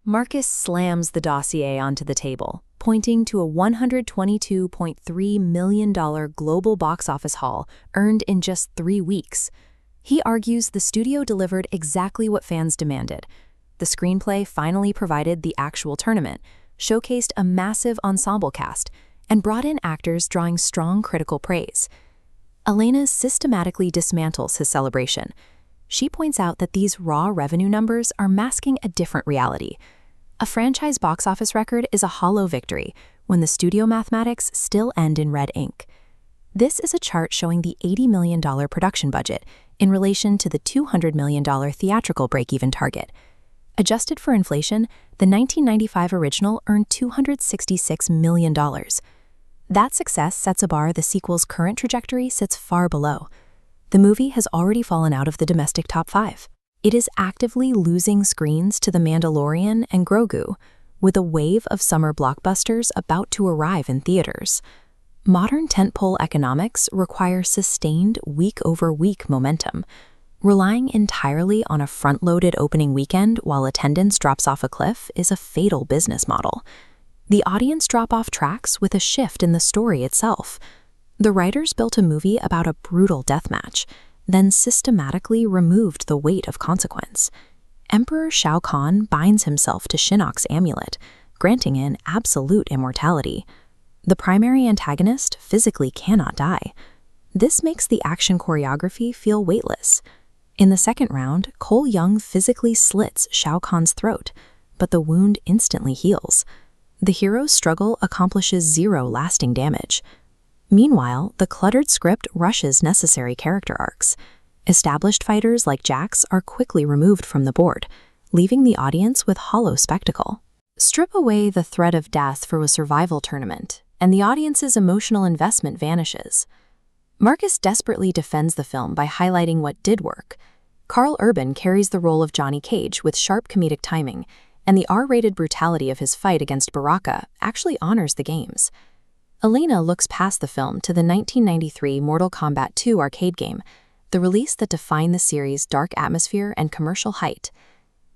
Marcus slams the dossier onto the table, pointing to a $122.3 million global box office haul earned in just 3 weeks. He argues the studio delivered exactly what fans demanded. The screenplay finally provided the actual tournament, showcased a massive ensemble cast, and brought in actors drawing strong critical praise. Elena systematically dismantles his celebration. She points out that these raw revenue numbers are masking a different reality. A franchise box office record is a hollow victory when the studio mathematics still end in red ink. This is a chart showing the $80 million production budget in relation to the $200 million theatrical break-even target. Adjusted for inflation, the 1995 original earned $266 million. That success sets a bar the sequel's current trajectory sits far below. The movie has already fallen out of the domestic top 5. It is actively losing screens to The Mandalorian and Grogu, with a wave of summer blockbusters about to arrive in theaters. Modern tentpole economics require sustained week-over-week momentum. Relying entirely on a front-loaded opening weekend while attendance drops off a cliff is a fatal business model. The audience drop-off tracks with a shift in the story itself. The writers built a movie about a brutal deathmatch, then systematically removed the weight of consequence. Emperor Shao Kahn binds himself to Shinnok's amulet, granting him absolute immortality. The primary antagonist physically cannot die. This makes the action choreography feel weightless. In the second round, Cole Young physically slits Shao Kahn's throat, but the wound instantly heals. The hero's struggle accomplishes zero lasting damage. Meanwhile, the cluttered script rushes necessary character arcs. Established fighters like Jax are quickly removed from the board, leaving the audience with hollow spectacle. Strip away the threat of death for a survival tournament, and the audience's emotional investment vanishes. Marcus desperately defends the film by highlighting what did work. Karl Urban carries the role of Johnny Cage with sharp comedic timing, and the R-rated brutality of his fight against Baraka actually honors the games. Elena looks past the film to the 1993 Mortal Kombat 2 arcade game, the release that defined the series' dark atmosphere and commercial height.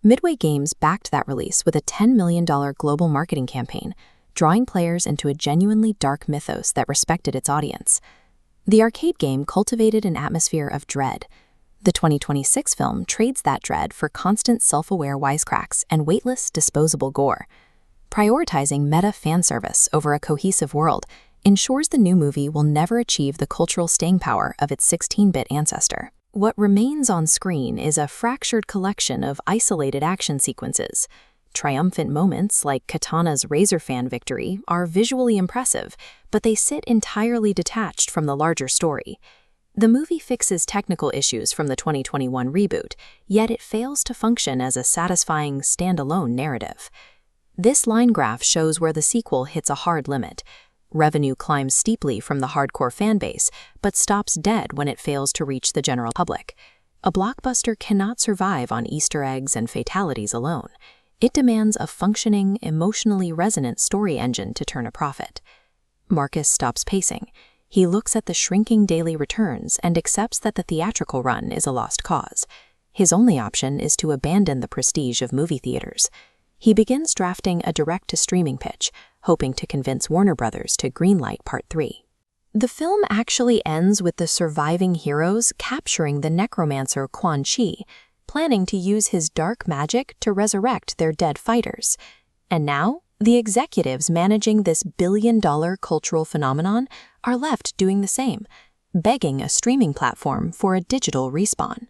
Midway Games backed that release with a $10 million global marketing campaign, drawing players into a genuinely dark mythos that respected its audience. The arcade game cultivated an atmosphere of dread. The 2026 film trades that dread for constant self-aware wisecracks and weightless, disposable gore. Prioritizing meta fan service over a cohesive world ensures the new movie will never achieve the cultural staying power of its 16-bit ancestor. What remains on screen is a fractured collection of isolated action sequences. Triumphant moments like Katana's Razor Fan victory are visually impressive, but they sit entirely detached from the larger story. The movie fixes technical issues from the 2021 reboot, yet it fails to function as a satisfying, standalone narrative. This line graph shows where the sequel hits a hard limit. Revenue climbs steeply from the hardcore fanbase, but stops dead when it fails to reach the general public. A blockbuster cannot survive on Easter eggs and fatalities alone. It demands a functioning, emotionally resonant story engine to turn a profit. Marcus stops pacing. He looks at the shrinking daily returns and accepts that the theatrical run is a lost cause. His only option is to abandon the prestige of movie theaters. He begins drafting a direct-to-streaming pitch, hoping to convince Warner Brothers to greenlight Part 3. The film actually ends with the surviving heroes capturing the necromancer Quan Chi, planning to use his dark magic to resurrect their dead fighters. And now, the executives managing this billion-dollar cultural phenomenon are left doing the same, begging a streaming platform for a digital respawn.